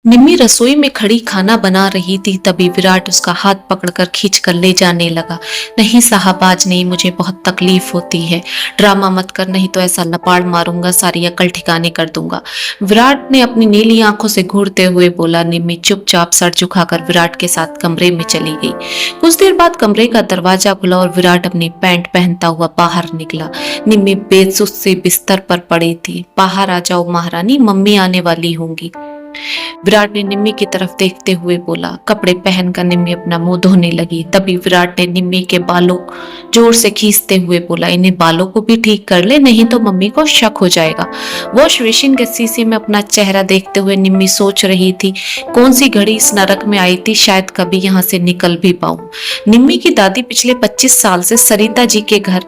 निम्मी रसोई में खड़ी खाना बना रही थी। तभी विराट उसका हाथ पकड़कर खींच कर ले जाने लगा। नहीं साहब, आज नहीं, मुझे बहुत तकलीफ होती है। ड्रामा मत कर, नहीं तो ऐसा लपाड़ मारूंगा, सारी अकल ठिकाने कर दूंगा। विराट ने अपनी नीली आंखों से घूरते हुए बोला। निम्मी चुपचाप सर झुकाकर विराट के साथ कमरे में चली गई। कुछ देर बाद कमरे का दरवाजा खुला और विराट अपनी पैंट पहनता हुआ बाहर निकला। निम्मी बेसुध से बिस्तर पर पड़ी थी। बाहर आ जाओ महारानी, मम्मी आने वाली होंगी। विराट ने निम्मी की तरफ देखते हुए बोला। कपड़े पहनकर निम्मी अपना मुंह धोने लगी। तभी विराट ने निम्मी के बालों जोर से खींचते हुए बोला, इन्हें बालों को भी ठीक कर ले, नहीं तो मम्मी को शक हो जाएगा। वॉश बेसिन के शीशे में अपना चेहरा देखते हुए निम्मी सोच रही थी, कौन सी घड़ी इस नरक में आई थी, शायद कभी यहाँ से निकल भी पाऊं। निम्मी की दादी पिछले 25 साल से सरिता जी के घर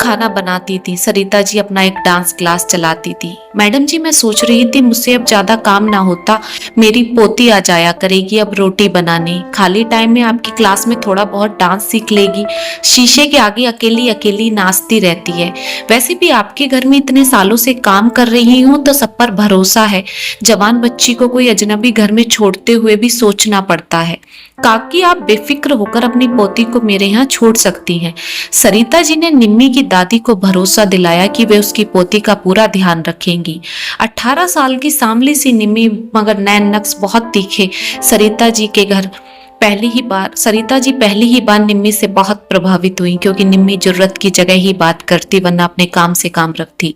खाना बनाती थी। सरिता जी अपना एक डांस क्लास चलाती थी। मैडम जी, मैं सोच रही थी मुझसे अब ज्यादा काम ना होता, मेरी पोती आ जाया करेगी अब रोटी बनाने। खाली टाइम में आपकी क्लास में थोड़ा बहुत डांस सीख लेगी। शीशे के आगे अकेली अकेली नाचती रहती है। वैसे भी आपके घर में इतने सालों से काम कर रही हूँ तो सब पर भरोसा है। जवान बच्ची को कोई अजनबी घर में छोड़ते हुए भी सोचना पड़ता है। काकी, आप बेफिक्र होकर अपनी पोती को मेरे यहाँ छोड़ सकती हैं। सरिता जी ने निम्मी की दादी को भरोसा दिलाया कि वे उसकी पोती का पूरा ध्यान रखेंगी। 18 साल की सांवली सी निम्मी, मगर नैन नक्श बहुत तीखे, सरिता जी पहली ही बार निम्मी से बहुत प्रभावित हुई, क्योंकि निम्मी जरूरत की जगह ही बात करती, वरना अपने काम से काम रखती।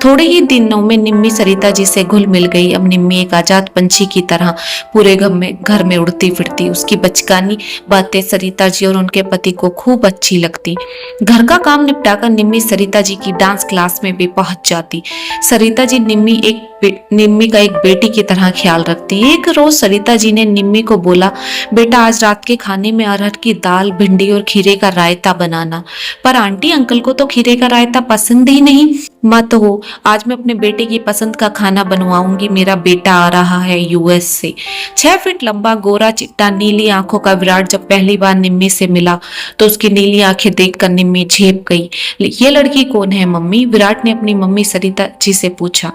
थोड़े ही दिनों में निम्मी सरिता जी से घुल मिल गई। अब निम्मी एक आजाद पंछी की तरह पूरे घर में उड़ती फिरती। उसकी बचकानी बातें सरिता जी और उनके पति को खूब अच्छी लगती। घर का काम निपटाकर निम्मी सरिता जी की डांस क्लास में भी पहुंच जाती। सरिता जी निम्मी का एक बेटी की तरह ख्याल रखती। एक रोज सरिता जी ने निम्मी को बोला, बेटा आज रात के खाने में अरहर की दाल, भिंडी और खीरे का रायता बनाना। पर आंटी, अंकल को तो खीरे का रायता पसंद ही नहीं। मत हो, आज मैं अपने बेटे की पसंद का खाना बनवाऊंगी। मेरा बेटा आ रहा है यूएस से। 6 फीट लंबा, गोरा चिट्टा, नीली आंखों का विराट जब पहली बार निम्मी से मिला तो उसकी नीली आंखें देखकर निम्मी झेप गई। ये लड़की कौन है मम्मी? विराट ने अपनी मम्मी सरिता जी से पूछा।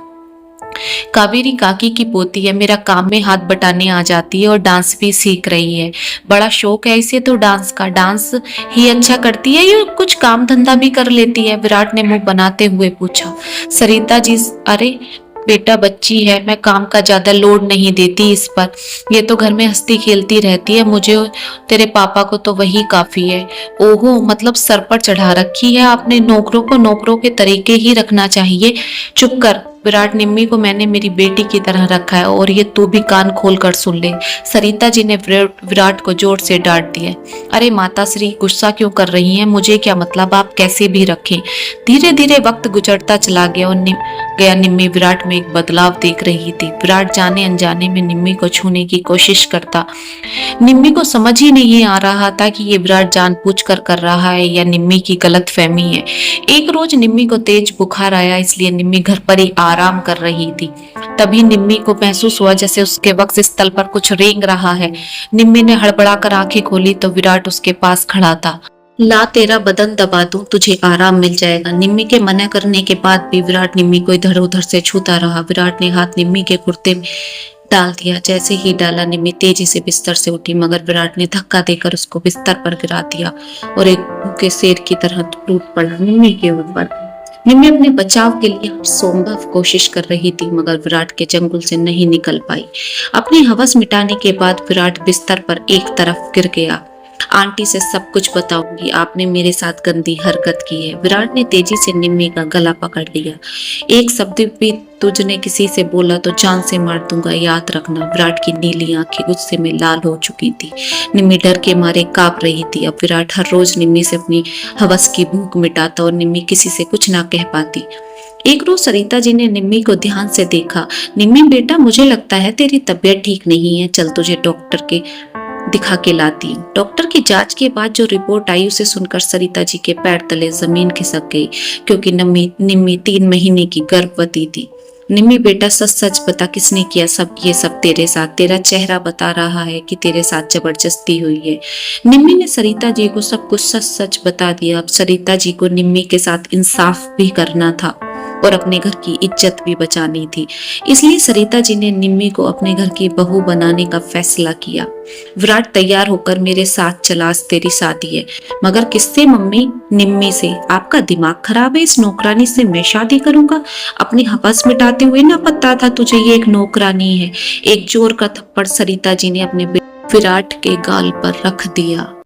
कावेरी काकी की पोती है। मेरा काम में हाथ बटाने आ जाती है और डांस भी सीख रही है। बड़ा शौक है इसे तो डांस का। डांस ही अच्छा करती है या कुछ काम धंधा भी कर लेती है? विराट ने मुंह बनाते हुए पूछा। सरिता जी, अरे बेटा बच्ची है, मैं काम का ज्यादा लोड नहीं देती इस पर। ये तो घर में हंसती खेलती रहती है, मुझे तेरे पापा को तो वही काफी है। ओहो, मतलब सर पर चढ़ा रखी है आपने। नौकरों को नौकरों के तरीके ही रखना चाहिए। चुप कर विराट, निम्मी को मैंने मेरी बेटी की तरह रखा है, और ये तू भी कान खोल कर सुन ले। सरिता जी ने विराट को जोर से डांट दिया। अरे माता श्री, गुस्सा क्यों कर रही हैं? मुझे क्या मतलब, आप कैसे भी रखें। धीरे धीरे वक्त गुजरता चला गया और निम्मी विराट में एक बदलाव देख रही थी। विराट जाने अनजाने में निम्मी को छूने की कोशिश करता। निम्मी को समझ ही नहीं आ रहा था कि ये विराट जानबूझकर कर रहा है या निम्मी की गलतफहमी है। एक रोज निम्मी को तेज बुखार आया, इसलिए निम्मी घर पर ही आराम कर रही थी। तभी निम्मी को महसूस हुआ जैसे उसके वक्ष स्थल पर कुछ रेंग रहा है। निम्मी ने हड़बड़ाकर आंखें खोली तो विराट उसके पास खड़ा था। ला, तेरा बदन दबा दूं, तुझे आराम मिल जाएगा। निम्मी के मना करने के बाद भी विराट निम्मी को इधर उधर से छूता रहा। विराट ने हाथ निम्मी के कुर्ते में डाल दिया। जैसे ही डाला, निम्मी तेजी से बिस्तर से उठी, मगर विराट ने धक्का देकर उसको बिस्तर पर गिरा दिया और एक भूखे शेर की तरह टूट पड़ा निम्मी के ऊपर। निम्मी अपने बचाव के लिए असंभव कोशिश कर रही थी, मगर विराट के चंगुल से नहीं निकल पाई। अपनी हवस मिटाने के बाद विराट बिस्तर पर एक तरफ गिर गया। आंटी से सब कुछ बताऊंगी, आपने मेरे साथ गंदी हरकत की है। विराट ने तेजी से निम्मी का गला पकड़ लिया। एक शब्द भी तुझने किसी से बोला तो जान से मार दूंगा, याद रखना। विराट की नीली आंखें गुस्से में लाल हो चुकी थी। निम्मी डर के मारे कांप रही थी। अब विराट हर रोज निम्मी से अपनी हवस की भूख मिटाता और निम्मी किसी से कुछ ना कह पाती। एक रोज सरिता जी ने निम्मी को ध्यान से देखा। निम्मी बेटा, मुझे लगता है तेरी तबीयत ठीक नहीं है, चल तुझे डॉक्टर के दिखा के लाती। डॉक्टर की जांच के बाद जो रिपोर्ट आई उसे सुनकर सरिता जी के पैर तले जमीन खिसक गई, क्योंकि निम्मी 3 महीने की गर्भवती थी। निम्मी बेटा, सच सच बता, किसने किया ये सब तेरे साथ? तेरा चेहरा बता रहा है कि तेरे साथ जबरदस्ती हुई है। निम्मी ने सरिता जी को सब कुछ सच सच बता दिया। अब सरिता जी को निम्मी के साथ इंसाफ भी करना था। और अपने घर की इज्जत भी बचानी थी। इसलिए सरिता जी ने निम्मी को अपने घर की बहू बनाने का फैसला किया। विराट तैयार होकर मेरे साथ चला, आज तेरी शादी है। मगर किससे मम्मी? निम्मी से। आपका दिमाग खराब है? इस नौकरानी से मैं शादी करूंगा? अपनी हवस मिटाते हुए ना पता था तुझे ये एक नौकरानी है। एक जोर का थप्पड़ सरिता जी ने अपने विराट के गाल पर रख दिया।